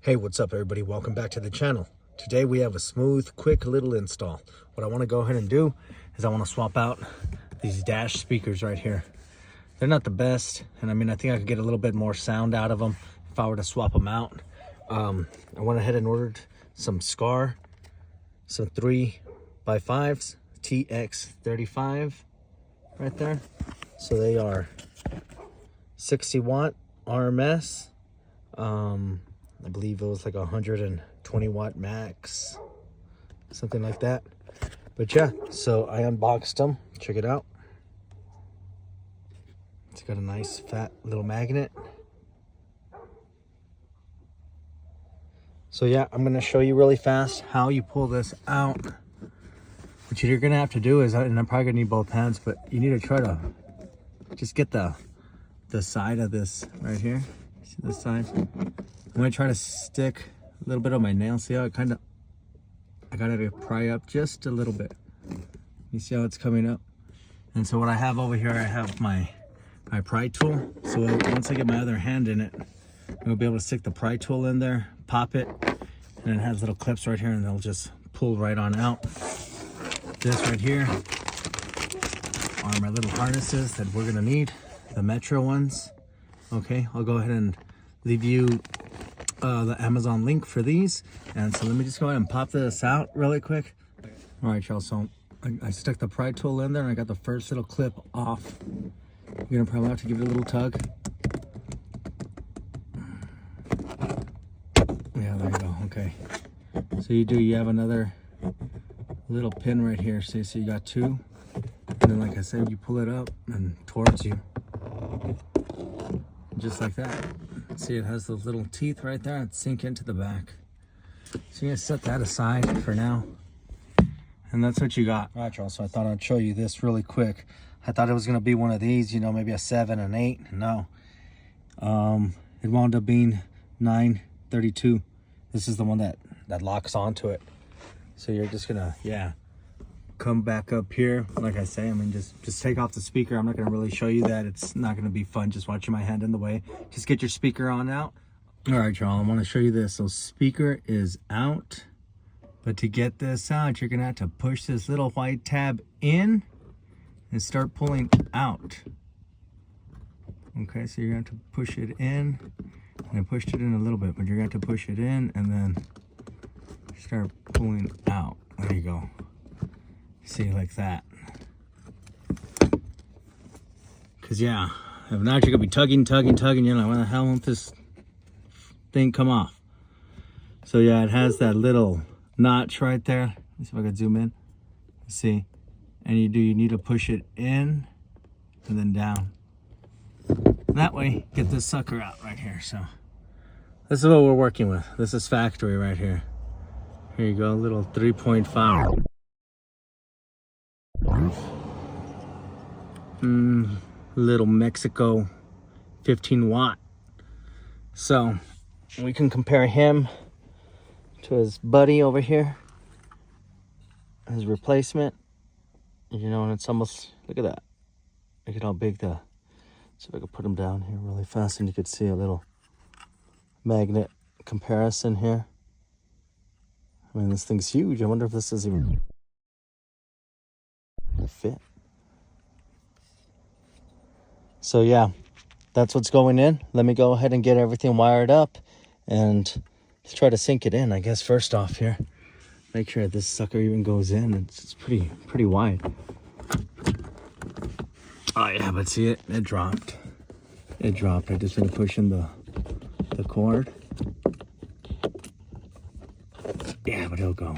Hey, what's up everybody? Welcome back to the channel. Today we have a smooth, quick little install. What I want to go ahead and do is I want to swap out these dash speakers right here. They're not the best, and I think I could get a little bit more sound out of them if I were to swap them out. I went ahead and ordered some SKAR, some 3x5s, TX35 right there. So they are 60 watt RMS. I believe it was like 120 watt max, something like that. But yeah, so I unboxed them. Check it out. It's got a nice fat little magnet. So yeah, I'm gonna show you really fast how you pull this out. What you're gonna have to do is, and I'm probably gonna need both hands, but you need to try to just get the side of this right here. See this side? I'm gonna try to stick a little bit of my nail. See how I got it to pry up just a little bit. You see how it's coming up? And so what I have over here, I have my pry tool. So once I get my other hand in it, I'm gonna be able to stick the pry tool in there, pop it, and it has little clips right here, and they'll just pull right on out. This right here are my little harnesses that we're gonna need, the Metro ones. Okay, I'll go ahead and leave you the Amazon link for these. And so let me just go ahead and pop this out really quick. All right, y'all, so I stuck the pry tool in there and I got the first little clip off. You're gonna probably have to give it a little tug. Yeah, there you go. Okay, so you have another little pin right here. So you got two, and then like I said, you pull it up and towards you, just like that. See, it has those little teeth right there that sink into the back. So you're gonna set that aside for now. And that's what you got. All right, y'all, so I thought I'd show you this really quick. I thought it was gonna be one of these, you know, maybe a 7 and 8. No. It wound up being 932. This is the one that locks onto it. So you're just gonna, yeah, come back up here. Like I say, just take off the speaker. I'm not gonna really show you that. It's not gonna be fun just watching my hand in the way. Just get your speaker on out. All right, y'all, I want to show you this. So speaker is out, but to get this out, you're gonna have to push this little white tab in and start pulling out. Okay, so you're gonna have to push it in, and I pushed it in a little bit, but you're gonna have to push it in and then start pulling out. There you go. See, like that. Because yeah, if not, you're gonna be tugging. You're like, when the hell won't this thing come off? So yeah, it has that little notch right there. Let me see if I can zoom in. See, and you need to push it in and then down. That way, get this sucker out right here. So this is what we're working with. This is factory right here. Here you go, little 3.5. Little Mexico 15 watt. So we can compare him to his buddy over here, his replacement. You know, and it's almost, look at that. Look at how big the, so if I could put him down here really fast and you could see a little magnet comparison here. I mean, this thing's huge. I wonder if this is even fit. So yeah, that's what's going in. Let me go ahead and get everything wired up and let's try to sink it in. I guess first off here, make sure this sucker even goes in. It's pretty wide. Oh yeah, but see it dropped. I just been pushing the cord. Yeah, but it'll go.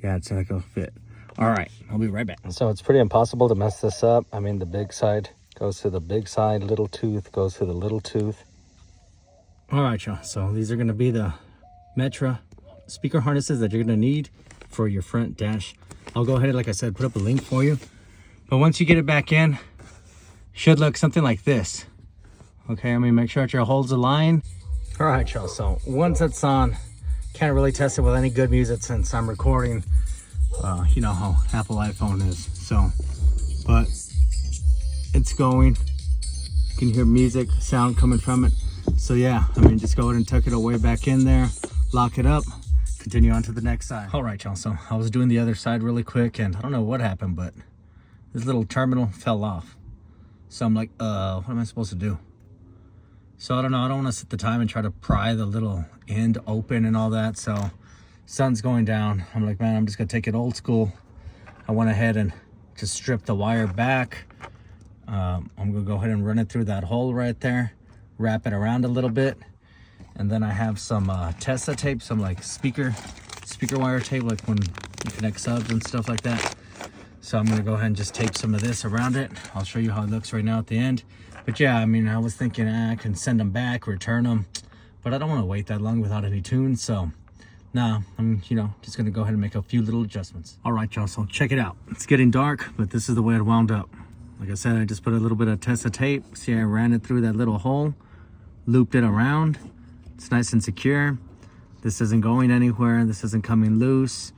Yeah, it's like it'll fit. All right, I'll be right back. So it's pretty impossible to mess this up. I mean, the big side goes to the big side, little tooth goes to the little tooth. All right, y'all, so these are gonna be the Metro speaker harnesses that you're gonna need for your front dash. I'll go ahead, like I said, put up a link for you. But once you get it back in, should look something like this. Okay, make sure that your holes align. All right, y'all, so once it's on, can't really test it with any good music since I'm recording. You know how Apple iPhone is. So, but it's going. You can hear music, sound coming from it. So yeah, I mean, just go ahead and tuck it away back in there, lock it up, continue on to the next side. All right, y'all, so I was doing the other side really quick, and I don't know what happened, but this little terminal fell off. So I'm like, what am I supposed to do? So I don't know, I don't want to set the time and try to pry the little end open and all that. So sun's going down. I'm like, man, I'm just gonna take it old school. I went ahead and just stripped the wire back. I'm gonna go ahead and run it through that hole right there, wrap it around a little bit. And then I have some Tesla tape, some like speaker wire tape, like when you connect subs and stuff like that. So I'm gonna go ahead and just tape some of this around it. I'll show you how it looks right now at the end. But yeah, I mean, I was thinking I can send them back, return them, but I don't want to wait that long without any tunes. So nah, I'm, just gonna go ahead and make a few little adjustments. All right, y'all, so check it out. It's getting dark, but this is the way it wound up. Like I said, I just put a little bit of Tesla tape. See, I ran it through that little hole, looped it around. It's nice and secure. This isn't going anywhere. This isn't coming loose.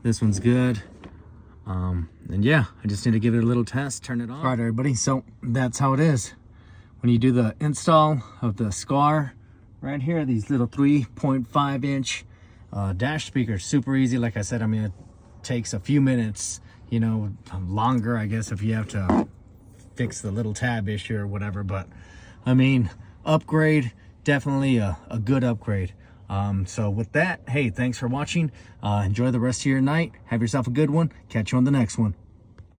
This one's good. And yeah, I just need to give it a little test, turn it on. All right, everybody, so that's how it is. When you do the install of the SKAR right here, these little 3.5 inch dash speakers, super easy. Like I said, I mean, it takes a few minutes, longer, I guess, if you have to fix the little tab issue or whatever. But I mean, upgrade, definitely a good upgrade. So with that, hey, thanks for watching. Enjoy the rest of your night. Have yourself a good one. Catch you on the next one.